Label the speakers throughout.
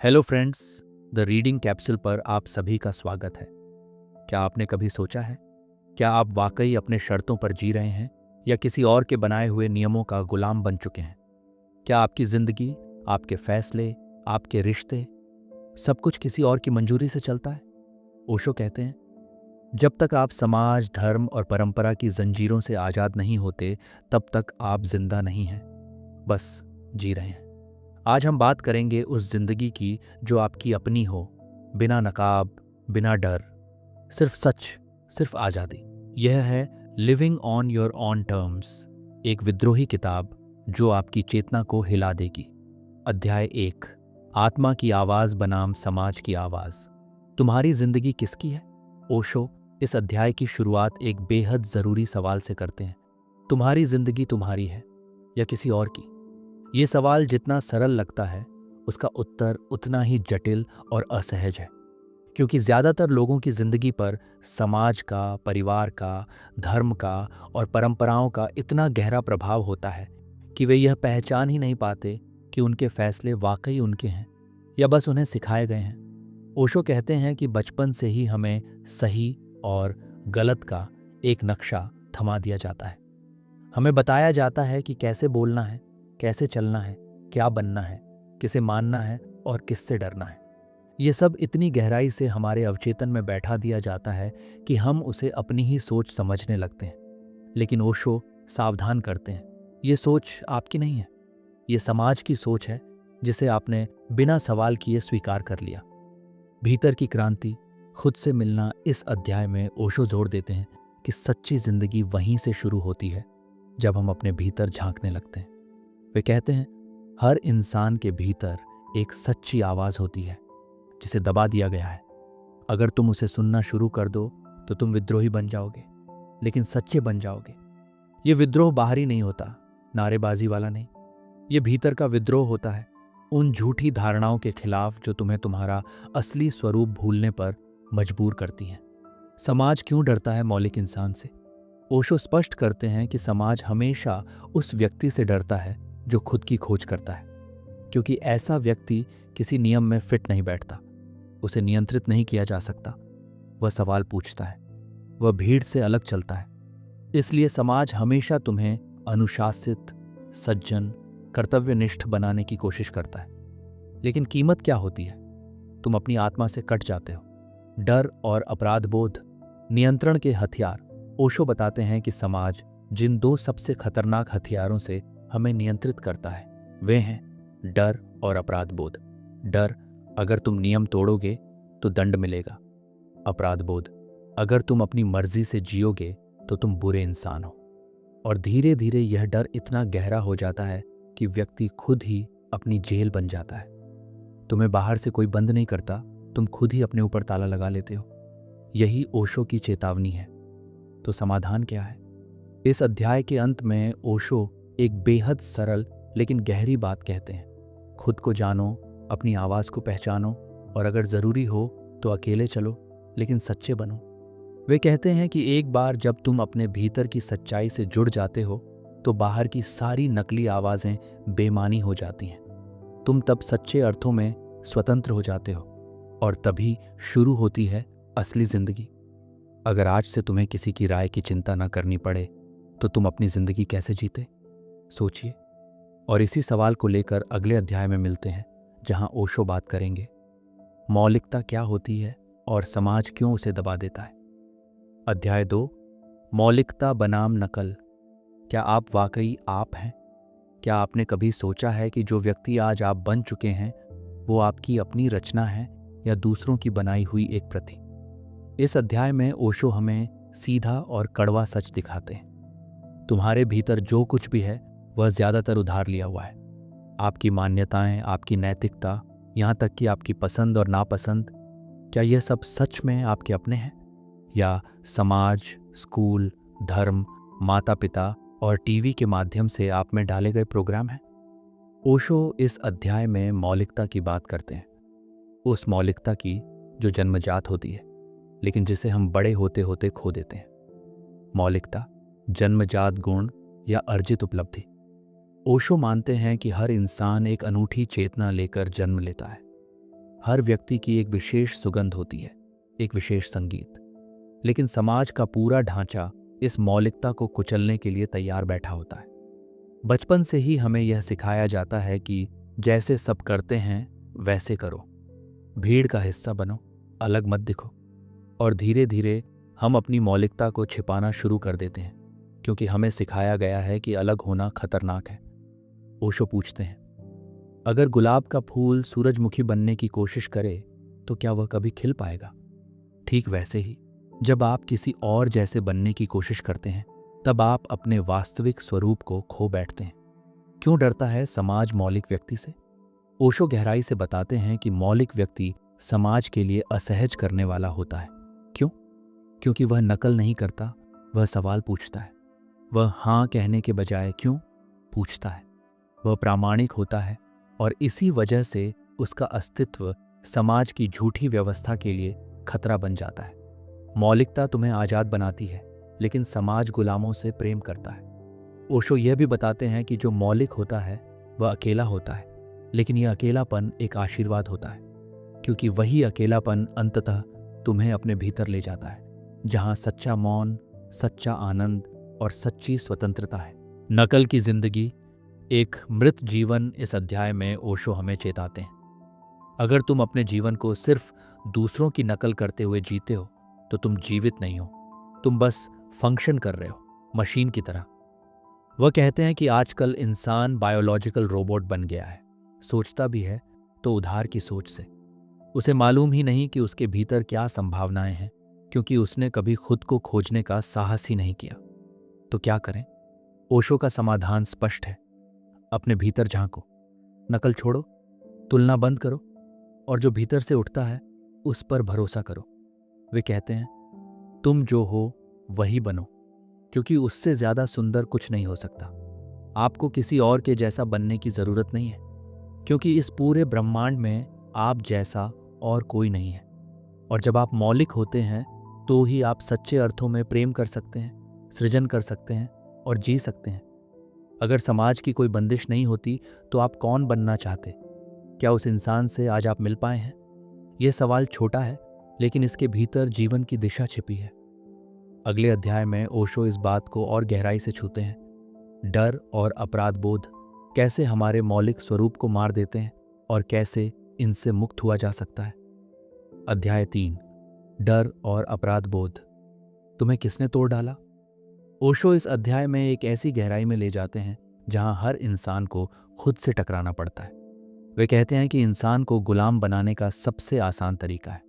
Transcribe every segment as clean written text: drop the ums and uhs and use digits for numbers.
Speaker 1: Hello friends, the reading capsule पर आप सभी का स्वागत है। क्या आपने कभी सोचा है, क्या आप वाकई अपने शर्तों पर जी रहे हैं या किसी और के बनाए हुए नियमों का गुलाम बन चुके हैं? क्या आपकी जिंदगी, आपके फैसले, आपके रिश्ते, सब कुछ किसी और की मंजूरी से चलता है? ओशो कहते हैं, जब तक आप समाज, धर्म और परंपरा की जंजीरों से आज़ाद नहीं होते, तब तक आप जिंदा नहीं हैं, बस जी रहे हैं। आज हम बात करेंगे उस जिंदगी की जो आपकी अपनी हो, बिना नकाब, बिना डर, सिर्फ सच, सिर्फ आज़ादी। यह है living on your on terms, एक विद्रोही किताब जो आपकी चेतना को हिला देगी। अध्याय 1, आत्मा की आवाज़ बनाम समाज की आवाज़। तुम्हारी जिंदगी किसकी है? ओशो इस अध्याय की शुरुआत एक बेहद ज़रूरी सवाल से करते हैं। तुम्हारी जिंदगी तुम्हारी है या किसी और की? ये सवाल जितना सरल लगता है, उसका उत्तर उतना ही जटिल और असहज है, क्योंकि ज़्यादातर लोगों की ज़िंदगी पर समाज का, परिवार का, धर्म का और परंपराओं का इतना गहरा प्रभाव होता है कि वे यह पहचान ही नहीं पाते कि उनके फैसले वाकई उनके हैं या बस उन्हें सिखाए गए हैं। ओशो कहते हैं कि बचपन से ही हमें सही और गलत का एक नक्शा थमा दिया जाता है। हमें बताया जाता है कि कैसे बोलना है, कैसे चलना है, क्या बनना है, किसे मानना है और किससे डरना है। ये सब इतनी गहराई से हमारे अवचेतन में बैठा दिया जाता है कि हम उसे अपनी ही सोच समझने लगते हैं। लेकिन ओशो सावधान करते हैं, ये सोच आपकी नहीं है, ये समाज की सोच है जिसे आपने बिना सवाल किए स्वीकार कर लिया। भीतर की क्रांति, खुद से मिलना। इस अध्याय में ओशो जोर देते हैं कि सच्ची जिंदगी वहीं से शुरू होती है जब हम अपने भीतर झांकने लगते हैं। वे कहते हैं, हर इंसान के भीतर एक सच्ची आवाज़ होती है जिसे दबा दिया गया है। अगर तुम उसे सुनना शुरू कर दो तो तुम विद्रोही बन जाओगे, लेकिन सच्चे बन जाओगे। ये विद्रोह बाहरी नहीं होता, नारेबाजी वाला नहीं। ये भीतर का विद्रोह होता है, उन झूठी धारणाओं के खिलाफ जो तुम्हें तुम्हारा असली स्वरूप भूलने पर मजबूर करती हैं। समाज क्यों डरता है मौलिक इंसान से? ओशो स्पष्ट करते हैं कि समाज हमेशा उस व्यक्ति से डरता है जो खुद की खोज करता है, क्योंकि ऐसा व्यक्ति किसी नियम में फिट नहीं बैठता, उसे नियंत्रित नहीं किया जा सकता। वह सवाल पूछता है, वह भीड़ से अलग चलता है। इसलिए समाज हमेशा तुम्हें अनुशासित, सज्जन, कर्तव्यनिष्ठ बनाने की कोशिश करता है। लेकिन कीमत क्या होती है? तुम अपनी आत्मा से कट जाते हो। डर और अपराध बोध, नियंत्रण के हथियार। ओशो बताते हैं कि समाज जिन दो सबसे खतरनाक हथियारों से हमें नियंत्रित करता है, वे हैं डर और अपराध बोध। डर, अगर तुम नियम तोड़ोगे तो दंड मिलेगा। अपराध बोध, अगर तुम अपनी मर्जी से जियोगे तो तुम बुरे इंसान हो। और धीरे धीरे यह डर इतना गहरा हो जाता है कि व्यक्ति खुद ही अपनी जेल बन जाता है। तुम्हें बाहर से कोई बंद नहीं करता, तुम खुद ही अपने ऊपर ताला लगा लेते हो। यही ओशो की चेतावनी है। तो समाधान क्या है? इस अध्याय के अंत में ओशो एक बेहद सरल लेकिन गहरी बात कहते हैं। खुद को जानो, अपनी आवाज़ को पहचानो और अगर ज़रूरी हो तो अकेले चलो, लेकिन सच्चे बनो। वे कहते हैं कि एक बार जब तुम अपने भीतर की सच्चाई से जुड़ जाते हो तो बाहर की सारी नकली आवाज़ें बेमानी हो जाती हैं। तुम तब सच्चे अर्थों में स्वतंत्र हो जाते हो और तभी शुरू होती है असली ज़िंदगी। अगर आज से तुम्हें किसी की राय की चिंता न करनी पड़े तो तुम अपनी ज़िंदगी कैसे जीते? सोचिए। और इसी सवाल को लेकर अगले अध्याय में मिलते हैं, जहां ओशो बात करेंगे मौलिकता क्या होती है और समाज क्यों उसे दबा देता है। अध्याय 2, मौलिकता बनाम नकल। क्या आप वाकई आप हैं? क्या आपने कभी सोचा है कि जो व्यक्ति आज आप बन चुके हैं वो आपकी अपनी रचना है या दूसरों की बनाई हुई एक प्रति? इस अध्याय में ओशो हमें सीधा और कड़वा सच दिखाते हैं। तुम्हारे भीतर जो कुछ भी है वह ज़्यादातर उधार लिया हुआ है। आपकी मान्यताएं, आपकी नैतिकता, यहाँ तक कि आपकी पसंद और नापसंद, क्या यह सब सच में आपके अपने हैं या समाज, स्कूल, धर्म, माता पिता और टीवी के माध्यम से आप में डाले गए प्रोग्राम हैं? ओशो इस अध्याय में मौलिकता की बात करते हैं, उस मौलिकता की जो जन्मजात होती है लेकिन जिसे हम बड़े होते होते खो देते हैं। मौलिकता, जन्मजात गुण या अर्जित उपलब्धि। ओशो मानते हैं कि हर इंसान एक अनूठी चेतना लेकर जन्म लेता है। हर व्यक्ति की एक विशेष सुगंध होती है, एक विशेष संगीत। लेकिन समाज का पूरा ढांचा इस मौलिकता को कुचलने के लिए तैयार बैठा होता है। बचपन से ही हमें यह सिखाया जाता है कि जैसे सब करते हैं वैसे करो, भीड़ का हिस्सा बनो, अलग मत दिखो। और धीरे धीरे हम अपनी मौलिकता को छिपाना शुरू कर देते हैं, क्योंकि हमें सिखाया गया है कि अलग होना खतरनाक है। ओशो पूछते हैं, अगर गुलाब का फूल सूरजमुखी बनने की कोशिश करे तो क्या वह कभी खिल पाएगा? ठीक वैसे ही जब आप किसी और जैसे बनने की कोशिश करते हैं, तब आप अपने वास्तविक स्वरूप को खो बैठते हैं। क्यों डरता है समाज मौलिक व्यक्ति से? ओशो गहराई से बताते हैं कि मौलिक व्यक्ति समाज के लिए असहज करने वाला होता है। क्यों? क्योंकि वह नकल नहीं करता, वह सवाल पूछता है। वह हाँ कहने के बजाय क्यों पूछता है। वह प्रामाणिक होता है और इसी वजह से उसका अस्तित्व समाज की झूठी व्यवस्था के लिए खतरा बन जाता है। मौलिकता तुम्हें आज़ाद बनाती है, लेकिन समाज गुलामों से प्रेम करता है। ओशो यह भी बताते हैं कि जो मौलिक होता है वह अकेला होता है, लेकिन यह अकेलापन एक आशीर्वाद होता है, क्योंकि वही अकेलापन अंततः तुम्हें अपने भीतर ले जाता है, जहाँ सच्चा मौन, सच्चा आनंद और सच्ची स्वतंत्रता है। नकल की जिंदगी, एक मृत जीवन। इस अध्याय में ओशो हमें चेताते हैं, अगर तुम अपने जीवन को सिर्फ दूसरों की नकल करते हुए जीते हो तो तुम जीवित नहीं हो, तुम बस फंक्शन कर रहे हो, मशीन की तरह। वह कहते हैं कि आजकल इंसान बायोलॉजिकल रोबोट बन गया है, सोचता भी है तो उधार की सोच से। उसे मालूम ही नहीं कि उसके भीतर क्या संभावनाएं हैं, क्योंकि उसने कभी खुद को खोजने का साहस ही नहीं किया। तो क्या करें? ओशो का समाधान स्पष्ट है, अपने भीतर झांको, नकल छोड़ो, तुलना बंद करो और जो भीतर से उठता है उस पर भरोसा करो। वे कहते हैं, तुम जो हो वही बनो, क्योंकि उससे ज्यादा सुंदर कुछ नहीं हो सकता। आपको किसी और के जैसा बनने की जरूरत नहीं है, क्योंकि इस पूरे ब्रह्मांड में आप जैसा और कोई नहीं है। और जब आप मौलिक होते हैं तो ही आप सच्चे अर्थों में प्रेम कर सकते हैं, सृजन कर सकते हैं और जी सकते हैं। अगर समाज की कोई बंदिश नहीं होती तो आप कौन बनना चाहते? क्या उस इंसान से आज आप मिल पाए हैं? यह सवाल छोटा है, लेकिन इसके भीतर जीवन की दिशा छिपी है। अगले अध्याय में ओशो इस बात को और गहराई से छूते हैं। डर और अपराध बोध कैसे हमारे मौलिक स्वरूप को मार देते हैं और कैसे इनसे मुक्त हुआ जा सकता है। अध्याय 3, डर और अपराध बोध। तुम्हें किसने तोड़ डाला? ओशो इस अध्याय में एक ऐसी गहराई में ले जाते हैं जहां हर इंसान को खुद से टकराना पड़ता है। वे कहते हैं कि इंसान को गुलाम बनाने का सबसे आसान तरीका है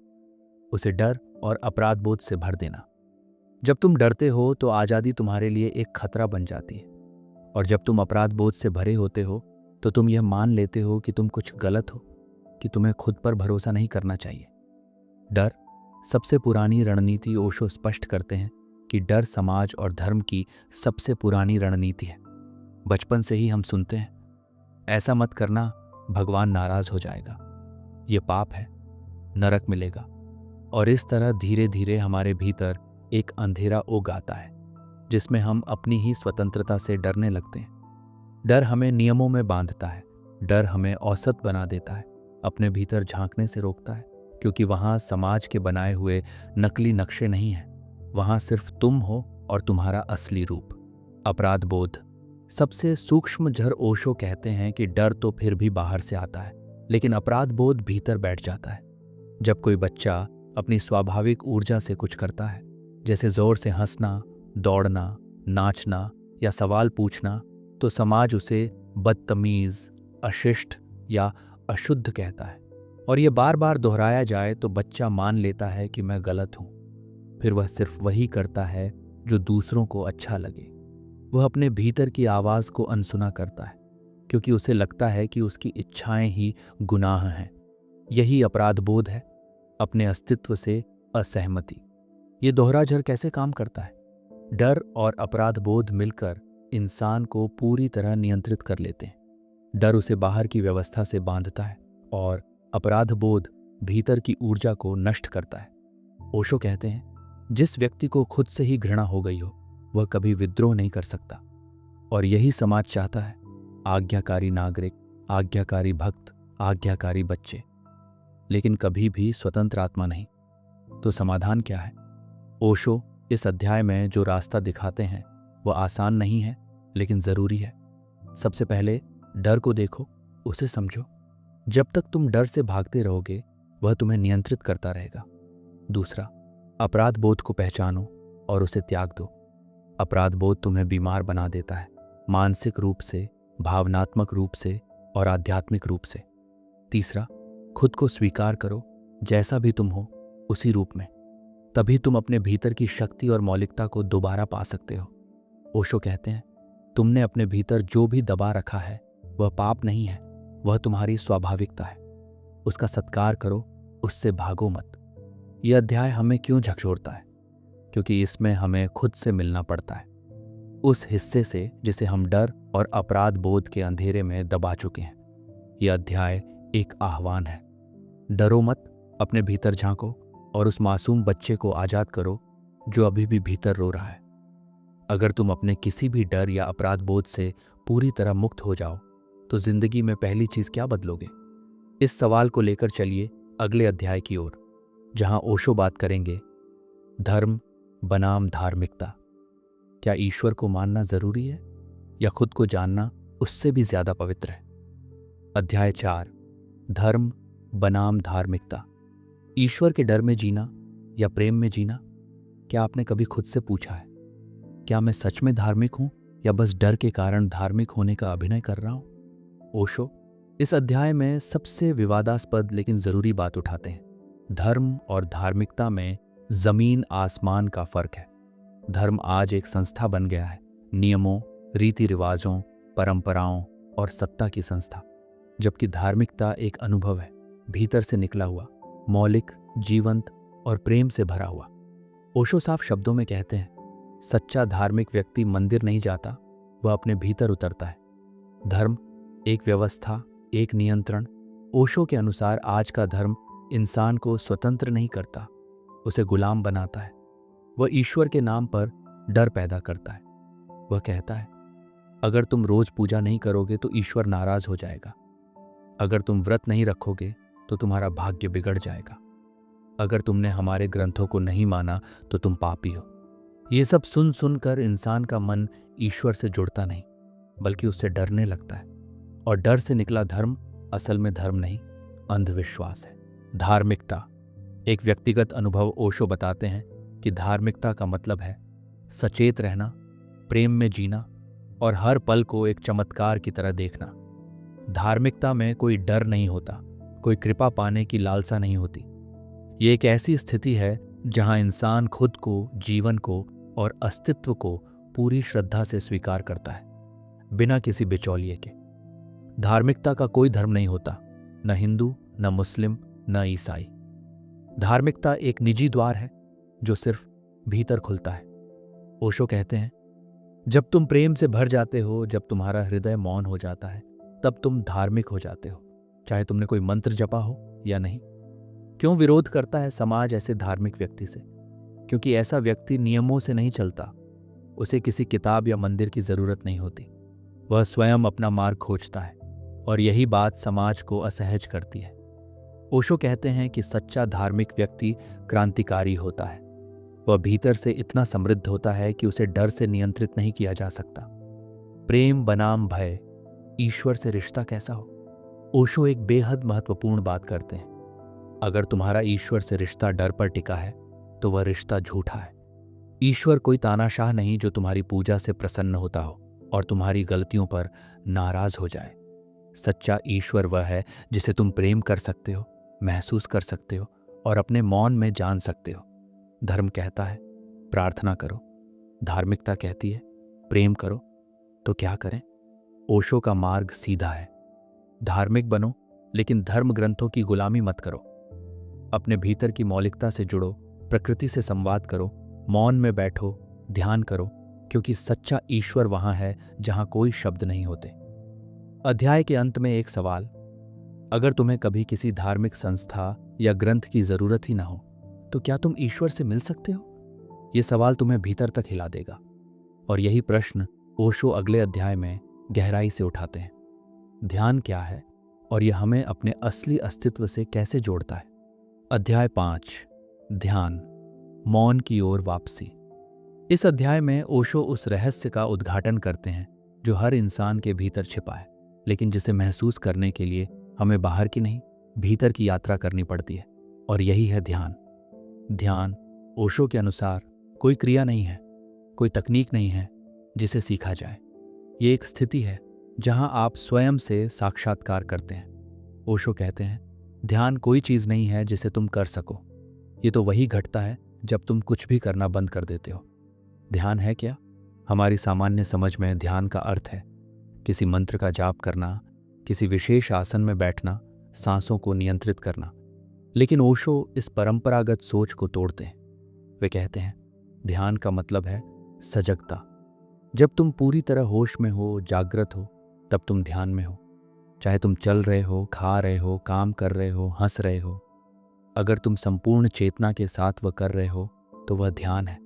Speaker 1: उसे डर और अपराध बोध से भर देना। जब तुम डरते हो तो आज़ादी तुम्हारे लिए एक खतरा बन जाती है, और जब तुम अपराध बोध से भरे होते हो तो तुम यह मान लेते हो कि तुम कुछ गलत हो, कि तुम्हें खुद पर भरोसा नहीं करना चाहिए। डर सबसे पुरानी रणनीति। ओशो स्पष्ट करते हैं कि डर समाज और धर्म की सबसे पुरानी रणनीति है। बचपन से ही हम सुनते हैं, ऐसा मत करना, भगवान नाराज हो जाएगा, ये पाप है, नरक मिलेगा। और इस तरह धीरे धीरे हमारे भीतर एक अंधेरा उग आता है जिसमें हम अपनी ही स्वतंत्रता से डरने लगते हैं। डर हमें नियमों में बांधता है, डर हमें औसत बना देता है, अपने भीतर झांकने से रोकता है, क्योंकि वहाँ समाज के बनाए हुए नकली नक्शे नहीं हैं, वहाँ सिर्फ तुम हो और तुम्हारा असली रूप। अपराध बोध सबसे सूक्ष्म जड़। ओशो कहते हैं कि डर तो फिर भी बाहर से आता है, लेकिन अपराध बोध भीतर बैठ जाता है। जब कोई बच्चा अपनी स्वाभाविक ऊर्जा से कुछ करता है, जैसे जोर से हंसना, दौड़ना, नाचना या सवाल पूछना, तो समाज उसे बदतमीज, अशिष्ट या अशुद्ध कहता है। और ये बार बार दोहराया जाए तो बच्चा मान लेता है कि मैं गलत हूँ। फिर वह सिर्फ वही करता है जो दूसरों को अच्छा लगे। वह अपने भीतर की आवाज़ को अनसुना करता है, क्योंकि उसे लगता है कि उसकी इच्छाएं ही गुनाह हैं। यही अपराध बोध है, अपने अस्तित्व से असहमति। ये दोहरा जड़ कैसे काम करता है? डर और अपराध बोध मिलकर इंसान को पूरी तरह नियंत्रित कर लेते हैं। डर उसे बाहर की व्यवस्था से बांधता है और अपराध बोध भीतर की ऊर्जा को नष्ट करता है। ओशो कहते हैं, जिस व्यक्ति को खुद से ही घृणा हो गई हो वह कभी विद्रोह नहीं कर सकता। और यही समाज चाहता है, आज्ञाकारी नागरिक, आज्ञाकारी भक्त, आज्ञाकारी बच्चे। लेकिन कभी भी स्वतंत्र आत्मा नहीं। तो समाधान क्या है? ओशो इस अध्याय में जो रास्ता दिखाते हैं वह आसान नहीं है, लेकिन ज़रूरी है। सबसे पहले डर को देखो, उसे समझो। जब तक तुम डर से भागते रहोगे वह तुम्हें नियंत्रित करता रहेगा। दूसरा, अपराध बोध को पहचानो और उसे त्याग दो। अपराध बोध तुम्हें बीमार बना देता है, मानसिक रूप से, भावनात्मक रूप से और आध्यात्मिक रूप से। तीसरा, खुद को स्वीकार करो, जैसा भी तुम हो उसी रूप में। तभी तुम अपने भीतर की शक्ति और मौलिकता को दोबारा पा सकते हो। ओशो कहते हैं, तुमने अपने भीतर जो भी दबा रखा है वह पाप नहीं है, वह तुम्हारी स्वाभाविकता है। उसका सत्कार करो, उससे भागो मत। यह अध्याय हमें क्यों झकझोरता है? क्योंकि इसमें हमें खुद से मिलना पड़ता है, उस हिस्से से जिसे हम डर और अपराध बोध के अंधेरे में दबा चुके हैं। यह अध्याय एक आह्वान है। डरो मत, अपने भीतर झांको और उस मासूम बच्चे को आजाद करो जो अभी भी भीतर रो रहा है। अगर तुम अपने किसी भी डर या अपराध बोध से पूरी तरह मुक्त हो जाओ तो जिंदगी में पहली चीज क्या बदलोगे? इस सवाल को लेकर चलिए अगले अध्याय की ओर, जहां ओशो बात करेंगे धर्म बनाम धार्मिकता। क्या ईश्वर को मानना जरूरी है या खुद को जानना उससे भी ज्यादा पवित्र है? अध्याय 4, धर्म बनाम धार्मिकता। ईश्वर के डर में जीना या प्रेम में जीना। क्या आपने कभी खुद से पूछा है, क्या मैं सच में धार्मिक हूं या बस डर के कारण धार्मिक होने का अभिनय कर रहा हूं? ओशो इस अध्याय में सबसे विवादास्पद लेकिन जरूरी बात उठाते हैं। धर्म और धार्मिकता में जमीन आसमान का फर्क है। धर्म आज एक संस्था बन गया है, नियमों, रीति रिवाजों, परंपराओं और सत्ता की संस्था, जबकि धार्मिकता एक अनुभव है, भीतर से निकला हुआ, मौलिक, जीवंत और प्रेम से भरा हुआ। ओशो साफ शब्दों में कहते हैं, सच्चा धार्मिक व्यक्ति मंदिर नहीं जाता, वह अपने भीतर उतरता है। धर्म एक व्यवस्था, एक नियंत्रण। ओशो के अनुसार आज का धर्म इंसान को स्वतंत्र नहीं करता, उसे गुलाम बनाता है। वह ईश्वर के नाम पर डर पैदा करता है। वह कहता है, अगर तुम रोज पूजा नहीं करोगे तो ईश्वर नाराज हो जाएगा। अगर तुम व्रत नहीं रखोगे तो तुम्हारा भाग्य बिगड़ जाएगा। अगर तुमने हमारे ग्रंथों को नहीं माना तो तुम पापी हो। ये सब सुन सुनकर इंसान का मन ईश्वर से जुड़ता नहीं, बल्कि उससे डरने लगता है। और डर से निकला धर्म असल में धर्म नहीं, अंधविश्वास है। धार्मिकता एक व्यक्तिगत अनुभव। ओशो बताते हैं कि धार्मिकता का मतलब है सचेत रहना, प्रेम में जीना और हर पल को एक चमत्कार की तरह देखना। धार्मिकता में कोई डर नहीं होता, कोई कृपा पाने की लालसा नहीं होती। ये एक ऐसी स्थिति है जहां इंसान खुद को, जीवन को और अस्तित्व को पूरी श्रद्धा से स्वीकार करता है, बिना किसी बिचौलिए के। धार्मिकता का कोई धर्म नहीं होता, न हिंदू, न मुस्लिम, न ईसाई। धार्मिकता एक निजी द्वार है जो सिर्फ भीतर खुलता है। ओशो कहते हैं, जब तुम प्रेम से भर जाते हो, जब तुम्हारा हृदय मौन हो जाता है, तब तुम धार्मिक हो जाते हो, चाहे तुमने कोई मंत्र जपा हो या नहीं। क्यों विरोध करता है समाज ऐसे धार्मिक व्यक्ति से? क्योंकि ऐसा व्यक्ति नियमों से नहीं चलता, उसे किसी किताब या मंदिर की जरूरत नहीं होती। वह स्वयं अपना मार्ग खोजता है और यही बात समाज को असहज करती है। ओशो कहते हैं कि सच्चा धार्मिक व्यक्ति क्रांतिकारी होता है। वह भीतर से इतना समृद्ध होता है कि उसे डर से नियंत्रित नहीं किया जा सकता। प्रेम बनाम भय, ईश्वर से रिश्ता कैसा हो? ओशो एक बेहद महत्वपूर्ण बात करते हैं। अगर तुम्हारा ईश्वर से रिश्ता डर पर टिका है तो वह रिश्ता झूठा है। ईश्वर कोई तानाशाह नहीं जो तुम्हारी पूजा से प्रसन्न होता हो और तुम्हारी गलतियों पर नाराज हो जाए। सच्चा ईश्वर वह है जिसे तुम प्रेम कर सकते हो, महसूस कर सकते हो और अपने मौन में जान सकते हो। धर्म कहता है प्रार्थना करो, धार्मिकता कहती है प्रेम करो। तो क्या करें? ओशो का मार्ग सीधा है, धार्मिक बनो लेकिन धर्म ग्रंथों की गुलामी मत करो। अपने भीतर की मौलिकता से जुड़ो, प्रकृति से संवाद करो, मौन में बैठो, ध्यान करो, क्योंकि सच्चा ईश्वर वहां है जहां कोई शब्द नहीं होते। अध्याय के अंत में एक सवाल, अगर तुम्हें कभी किसी धार्मिक संस्था या ग्रंथ की जरूरत ही ना हो तो क्या तुम ईश्वर से मिल सकते हो? यह सवाल तुम्हें भीतर तक हिला देगा। और यही प्रश्न ओशो अगले अध्याय में गहराई से उठाते हैं। ध्यान क्या है और यह हमें अपने असली अस्तित्व से कैसे जोड़ता है। अध्याय 5, ध्यान, मौन की ओर वापसी। इस अध्याय में ओशो उस रहस्य का उद्घाटन करते हैं जो हर इंसान के भीतर छिपा है, लेकिन जिसे महसूस करने के लिए हमें बाहर की नहीं, भीतर की यात्रा करनी पड़ती है। और यही है ध्यान। ध्यान ओशो के अनुसार कोई क्रिया नहीं है, कोई तकनीक नहीं है जिसे सीखा जाए। ये एक स्थिति है जहां आप स्वयं से साक्षात्कार करते हैं। ओशो कहते हैं, ध्यान कोई चीज नहीं है जिसे तुम कर सको। ये तो वही घटता है जब तुम कुछ भी करना बंद कर देते हो। ध्यान है क्या? हमारी सामान्य समझ में ध्यान का अर्थ है किसी मंत्र का जाप करना, किसी विशेष आसन में बैठना, सांसों को नियंत्रित करना। लेकिन ओशो इस परंपरागत सोच को तोड़ते हैं। वे कहते हैं, ध्यान का मतलब है सजगता। जब तुम पूरी तरह होश में हो, जागृत हो, तब तुम ध्यान में हो। चाहे तुम चल रहे हो, खा रहे हो, काम कर रहे हो, हंस रहे हो, अगर तुम संपूर्ण चेतना के साथ वह कर रहे हो तो वह ध्यान है।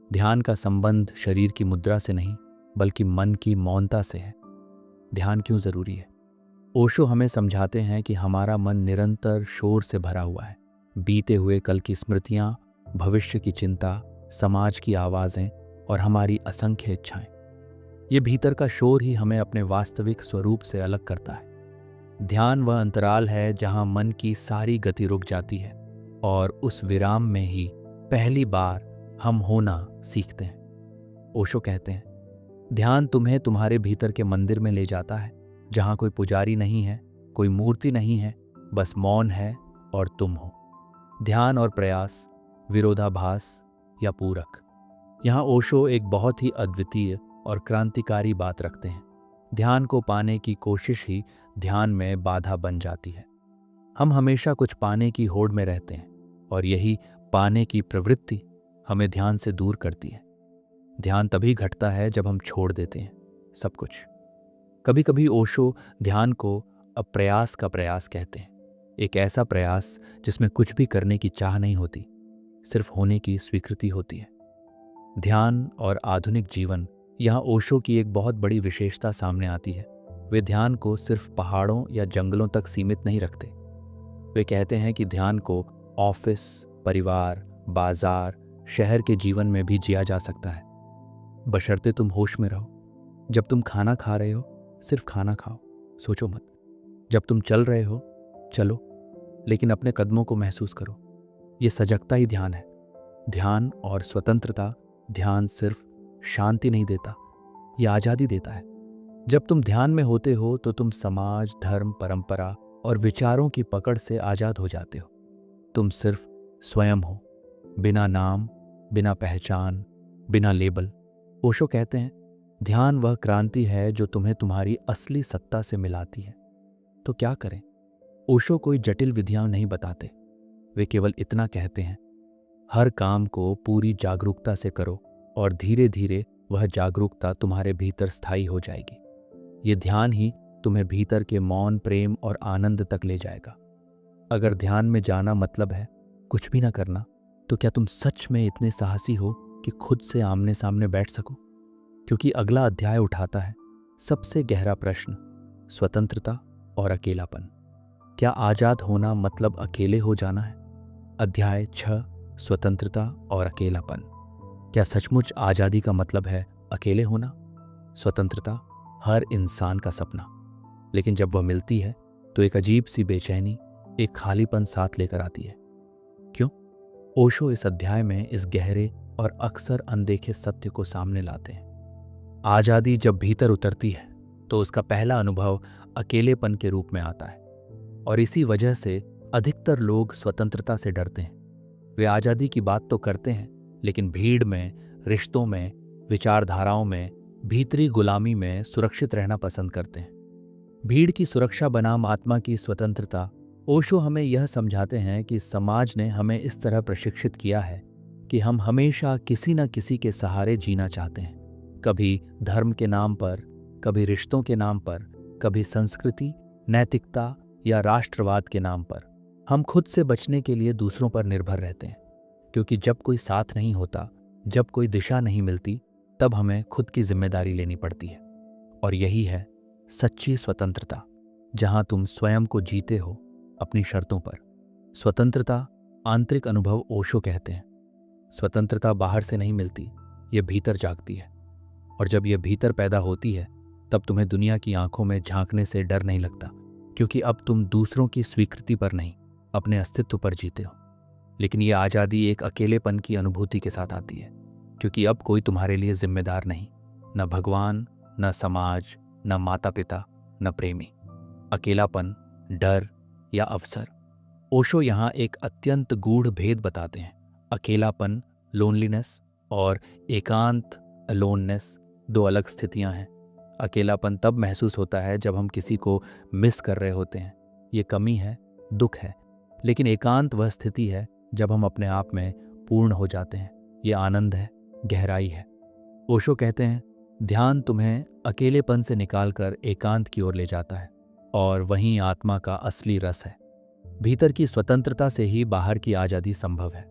Speaker 1: ध्यान का संबंध शरीर की मुद्रा से नहीं, बल्कि मन की मौनता से है। ध्यान क्यों जरूरी है? ओशो हमें समझाते हैं कि हमारा मन निरंतर शोर से भरा हुआ है। बीते हुए कल की स्मृतियां, भविष्य की चिंता, समाज की आवाजें और हमारी असंख्य इच्छाएं। ये भीतर का शोर ही हमें अपने वास्तविक स्वरूप से अलग करता है। ध्यान वह अंतराल है जहां मन की सारी गति रुक जाती है और उस विराम में ही पहली बार हम होना सीखते हैं। ओशो कहते हैं, ध्यान तुम्हें तुम्हारे भीतर के मंदिर में ले जाता है जहां कोई पुजारी नहीं है, कोई मूर्ति नहीं है, बस मौन है और तुम हो। ध्यान और प्रयास, विरोधाभास या पूरक। यहाँ ओशो एक बहुत ही अद्वितीय और क्रांतिकारी बात रखते हैं। ध्यान को पाने की कोशिश ही ध्यान में बाधा बन जाती है। हम हमेशा कुछ पाने की होड़ में रहते हैं और यही पाने की प्रवृत्ति हमें ध्यान से दूर करती है। ध्यान तभी घटता है जब हम छोड़ देते हैं सब कुछ। कभी कभी ओशो ध्यान को अप्रयास का प्रयास कहते हैं, एक ऐसा प्रयास जिसमें कुछ भी करने की चाह नहीं होती, सिर्फ होने की स्वीकृति होती है। ध्यान और आधुनिक जीवन, यहाँ ओशो की एक बहुत बड़ी विशेषता सामने आती है। वे ध्यान को सिर्फ पहाड़ों या जंगलों तक सीमित नहीं रखते। वे कहते हैं कि ध्यान को ऑफिस, परिवार, बाजार, शहर के जीवन में भी जिया जा सकता है, बशर्ते तुम होश में रहो। जब तुम खाना खा रहे हो, सिर्फ खाना खाओ, सोचो मत। जब तुम चल रहे हो, चलो, लेकिन अपने कदमों को महसूस करो। ये सजगता ही ध्यान है। ध्यान और स्वतंत्रता। ध्यान सिर्फ शांति नहीं देता, यह आज़ादी देता है। जब तुम ध्यान में होते हो तो तुम समाज, धर्म, परंपरा और विचारों की पकड़ से आज़ाद हो जाते हो। तुम सिर्फ स्वयं हो, बिना नाम, बिना पहचान, बिना लेबल। ओशो कहते हैं, ध्यान वह क्रांति है जो तुम्हें तुम्हारी असली सत्ता से मिलाती है। तो क्या करें? ओशो कोई जटिल विधियां नहीं बताते। वे केवल इतना कहते हैं, हर काम को पूरी जागरूकता से करो और धीरे धीरे वह जागरूकता तुम्हारे भीतर स्थायी हो जाएगी। ये ध्यान ही तुम्हें भीतर के मौन, प्रेम और आनंद तक ले जाएगा। अगर ध्यान में जाना मतलब है कुछ भी ना करना, तो क्या तुम सच में इतने साहसी हो कि खुद से आमने सामने बैठ सको? क्योंकि अगला अध्याय उठाता है सबसे गहरा प्रश्न, स्वतंत्रता और अकेलापन। क्या आजाद होना मतलब अकेले हो जाना है? अध्याय 6, स्वतंत्रता और अकेलापन। क्या सचमुच आजादी का मतलब है अकेले होना? स्वतंत्रता हर इंसान का सपना, लेकिन जब वह मिलती है तो एक अजीब सी बेचैनी, एक खालीपन साथ लेकर आती है। क्यों? ओशो इस अध्याय में इस गहरे और अक्सर अनदेखे सत्य को सामने लाते हैं। आजादी जब भीतर उतरती है तो उसका पहला अनुभव अकेलेपन के रूप में आता है, और इसी वजह से अधिकतर लोग स्वतंत्रता से डरते हैं। वे आजादी की बात तो करते हैं, लेकिन भीड़ में, रिश्तों में, विचारधाराओं में, भीतरी गुलामी में सुरक्षित रहना पसंद करते हैं। भीड़ की सुरक्षा बनाम आत्मा की स्वतंत्रता। ओशो हमें यह समझाते हैं कि समाज ने हमें इस तरह प्रशिक्षित किया है कि हम हमेशा किसी न किसी के सहारे जीना चाहते हैं। कभी धर्म के नाम पर, कभी रिश्तों के नाम पर, कभी संस्कृति, नैतिकता या राष्ट्रवाद के नाम पर। हम खुद से बचने के लिए दूसरों पर निर्भर रहते हैं, क्योंकि जब कोई साथ नहीं होता, जब कोई दिशा नहीं मिलती, तब हमें खुद की जिम्मेदारी लेनी पड़ती है। और यही है सच्ची स्वतंत्रता। जहां तुम स्वयं को जीते हो अपनी शर्तों पर। स्वतंत्रता आंतरिक अनुभव ओशो कहते हैं। स्वतंत्रता बाहर से नहीं मिलती, ये भीतर जागती है। और जब यह भीतर पैदा होती है तब तुम्हें दुनिया की आंखों में झांकने से डर नहीं लगता, क्योंकि अब तुम दूसरों की स्वीकृति पर नहीं, अपने अस्तित्व पर जीते हो। लेकिन यह आज़ादी एक अकेलेपन की अनुभूति के साथ आती है, क्योंकि अब कोई तुम्हारे लिए जिम्मेदार नहीं, न भगवान, न समाज, न माता पिता, न प्रेमी। अकेलापन, डर या अवसर। ओशो यहाँ एक अत्यंत गूढ़ भेद बताते हैं। अकेलापन, लोनलीनेस, और एकांत, अलोननेस, दो अलग स्थितियां हैं। अकेलापन तब महसूस होता है जब हम किसी को मिस कर रहे होते हैं, ये कमी है, दुख है। लेकिन एकांत वह स्थिति है जब हम अपने आप में पूर्ण हो जाते हैं, ये आनंद है, गहराई है। ओशो कहते हैं, ध्यान तुम्हें अकेलेपन से निकालकर एकांत की ओर ले जाता है, और वहीं आत्मा का असली रस है। भीतर की स्वतंत्रता से ही बाहर की आज़ादी संभव है।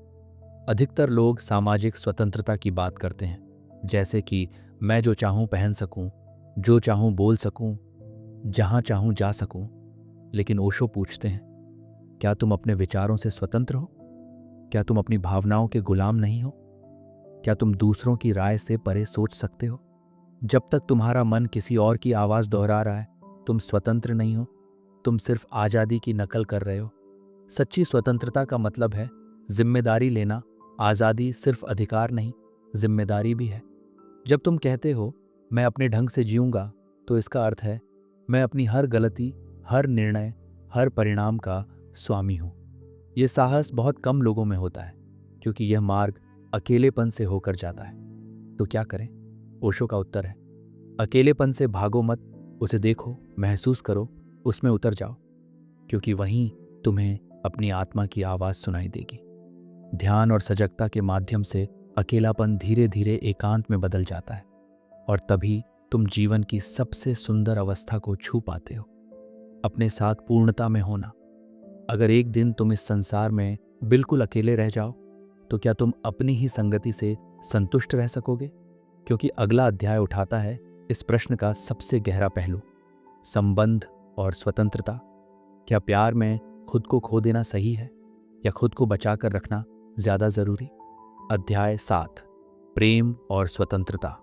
Speaker 1: अधिकतर लोग सामाजिक स्वतंत्रता की बात करते हैं, जैसे कि मैं जो चाहूं पहन सकूं, जो चाहूं बोल सकूं, जहां चाहूं जा सकूं। लेकिन ओशो पूछते हैं, क्या तुम अपने विचारों से स्वतंत्र हो? क्या तुम अपनी भावनाओं के गुलाम नहीं हो? क्या तुम दूसरों की राय से परे सोच सकते हो? जब तक तुम्हारा मन किसी और की आवाज़ दोहरा रहा है, तुम स्वतंत्र नहीं हो, तुम सिर्फ आज़ादी की नकल कर रहे हो। सच्ची स्वतंत्रता का मतलब है जिम्मेदारी लेना। आज़ादी सिर्फ अधिकार नहीं, जिम्मेदारी भी है। जब तुम कहते हो मैं अपने ढंग से जीऊंगा, तो इसका अर्थ है मैं अपनी हर गलती, हर निर्णय, हर परिणाम का स्वामी हूं। यह साहस बहुत कम लोगों में होता है, क्योंकि यह मार्ग अकेलेपन से होकर जाता है। तो क्या करें? ओशो का उत्तर है, अकेलेपन से भागो मत, उसे देखो, महसूस करो, उसमें उतर जाओ, क्योंकि वहीं तुम्हें अपनी आत्मा की आवाज़ सुनाई देगी। ध्यान और सजगता के माध्यम से अकेलापन धीरे धीरे एकांत में बदल जाता है, और तभी तुम जीवन की सबसे सुंदर अवस्था को छू पाते हो, अपने साथ पूर्णता में होना। अगर एक दिन तुम इस संसार में बिल्कुल अकेले रह जाओ, तो क्या तुम अपनी ही संगति से संतुष्ट रह सकोगे? क्योंकि अगला अध्याय उठाता है इस प्रश्न का सबसे गहरा पहलू, संबंध और स्वतंत्रता। क्या प्यार में खुद को खो देना सही है, या खुद को बचाकर रखना ज्यादा जरूरी? अध्याय 7, प्रेम और स्वतंत्रता,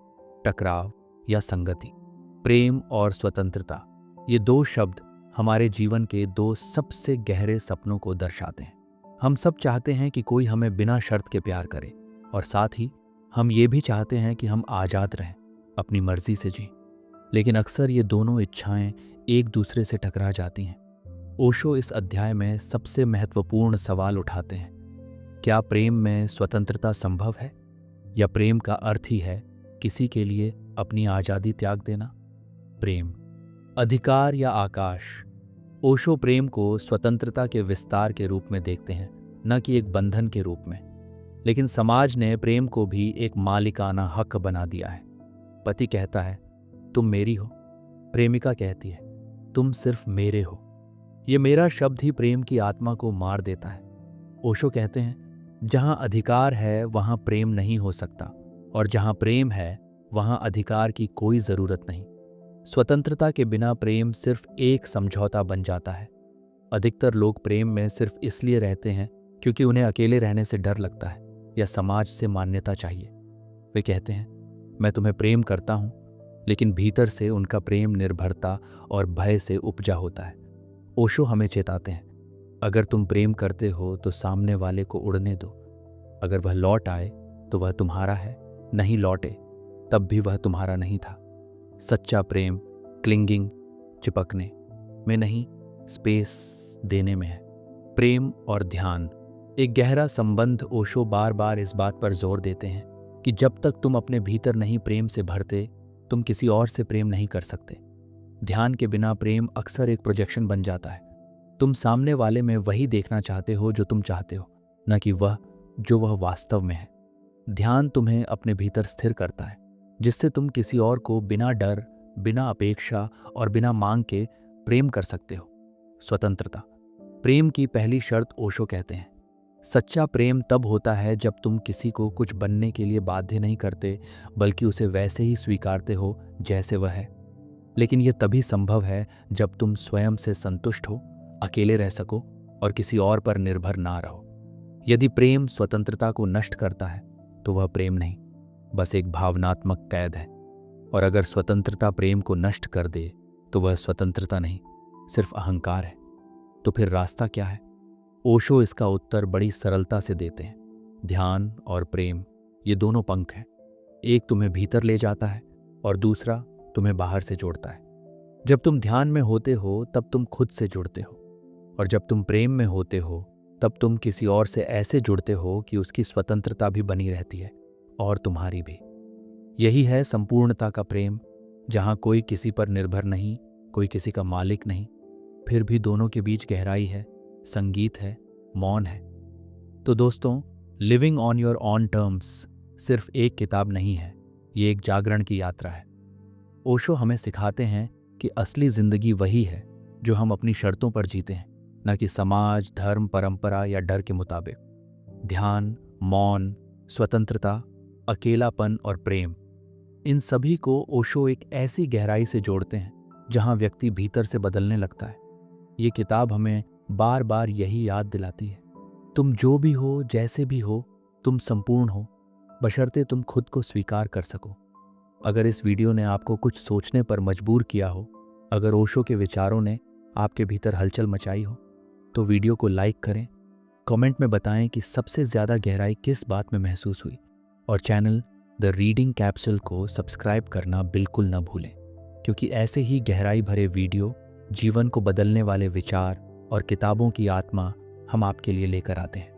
Speaker 1: टकराव या संगति। प्रेम और स्वतंत्रता, ये दो शब्द हमारे जीवन के दो सबसे गहरे सपनों को दर्शाते हैं। हम सब चाहते हैं कि कोई हमें बिना शर्त के प्यार करे, और साथ ही हम ये भी चाहते हैं कि हम आज़ाद रहें, अपनी मर्जी से जीं। लेकिन अक्सर ये दोनों इच्छाएं एक दूसरे से टकरा जाती हैं। ओशो इस अध्याय में सबसे महत्वपूर्ण सवाल उठाते हैं, क्या प्रेम में स्वतंत्रता संभव है, या प्रेम का अर्थ ही है किसी के लिए अपनी आज़ादी त्याग देना? प्रेम, अधिकार या आकाश? ओशो प्रेम को स्वतंत्रता के विस्तार के रूप में देखते हैं, न कि एक बंधन के रूप में। लेकिन समाज ने प्रेम को भी एक मालिकाना हक बना दिया है। पति कहता है तुम मेरी हो, प्रेमिका कहती है तुम सिर्फ मेरे हो। ये मेरा शब्द ही प्रेम की आत्मा को मार देता है। ओशो कहते हैं जहां अधिकार है वहां प्रेम नहीं हो सकता, और जहां प्रेम है वहां अधिकार की कोई जरूरत नहीं। स्वतंत्रता के बिना प्रेम सिर्फ एक समझौता बन जाता है। अधिकतर लोग प्रेम में सिर्फ इसलिए रहते हैं क्योंकि उन्हें अकेले रहने से डर लगता है, या समाज से मान्यता चाहिए। वे कहते हैं मैं तुम्हें प्रेम करता हूं, लेकिन भीतर से उनका प्रेम निर्भरता और भय से उपजा होता है। ओशो हमें चेताते हैं, अगर तुम प्रेम करते हो तो सामने वाले को उड़ने दो। अगर वह लौट आए तो वह तुम्हारा है, नहीं लौटे तब भी वह तुम्हारा नहीं था। सच्चा प्रेम क्लिंगिंग, चिपकने में नहीं, स्पेस देने में है। प्रेम और ध्यान, एक गहरा संबंध। ओशो बार बार इस बात पर जोर देते हैं कि जब तक तुम अपने भीतर नहीं प्रेम से भरते, तुम किसी और से प्रेम नहीं कर सकते। ध्यान के बिना प्रेम अक्सर एक प्रोजेक्शन बन जाता है। तुम सामने वाले में वही देखना चाहते हो जो तुम चाहते हो, न कि वह जो वह वास्तव में है। ध्यान तुम्हें अपने भीतर स्थिर करता है, जिससे तुम किसी और को बिना डर, बिना अपेक्षा और बिना मांग के प्रेम कर सकते हो। स्वतंत्रता, प्रेम की पहली शर्त ओशो कहते हैं। सच्चा प्रेम तब होता है जब तुम किसी को कुछ बनने के लिए बाध्य नहीं करते, बल्कि उसे वैसे ही स्वीकारते हो जैसे वह है। लेकिन यह तभी संभव है जब तुम स्वयं से संतुष्ट हो, अकेले रह सको और किसी और पर निर्भर ना रहो। यदि प्रेम स्वतंत्रता को नष्ट करता है तो वह प्रेम नहीं, बस एक भावनात्मक कैद है। और अगर स्वतंत्रता प्रेम को नष्ट कर दे तो वह स्वतंत्रता नहीं, सिर्फ अहंकार है। तो फिर रास्ता क्या है? ओशो इसका उत्तर बड़ी सरलता से देते हैं। ध्यान और प्रेम ये दोनों पंख हैं। एक तुम्हें भीतर ले जाता है और दूसरा तुम्हें बाहर से जोड़ता है। जब तुम ध्यान में होते हो तब तुम खुद से जुड़ते हो, और जब तुम प्रेम में होते हो तब तुम किसी और से ऐसे जुड़ते हो कि उसकी स्वतंत्रता भी बनी रहती है और तुम्हारी भी। यही है संपूर्णता का प्रेम, जहां कोई किसी पर निर्भर नहीं, कोई किसी का मालिक नहीं, फिर भी दोनों के बीच गहराई है, संगीत है, मौन है। तो दोस्तों, living on your on terms सिर्फ एक किताब नहीं है, ये एक जागरण की यात्रा है। ओशो हमें सिखाते हैं कि असली जिंदगी वही है जो हम अपनी शर्तों पर जीते हैं, न कि समाज, धर्म, परंपरा या डर के मुताबिक। ध्यान, मौन, स्वतंत्रता, अकेलापन और प्रेम, इन सभी को ओशो एक ऐसी गहराई से जोड़ते हैं जहां व्यक्ति भीतर से बदलने लगता है। ये किताब हमें बार बार यही याद दिलाती है, तुम जो भी हो, जैसे भी हो, तुम संपूर्ण हो, बशर्ते तुम खुद को स्वीकार कर सको। अगर इस वीडियो ने आपको कुछ सोचने पर मजबूर किया हो, अगर ओशो के विचारों ने आपके भीतर हलचल मचाई हो, तो वीडियो को लाइक करें, कमेंट में बताएं कि सबसे ज़्यादा गहराई किस बात में महसूस हुई, और चैनल द रीडिंग कैप्सूल को सब्सक्राइब करना बिल्कुल न भूलें, क्योंकि ऐसे ही गहराई भरे वीडियो, जीवन को बदलने वाले विचार और किताबों की आत्मा हम आपके लिए लेकर आते हैं।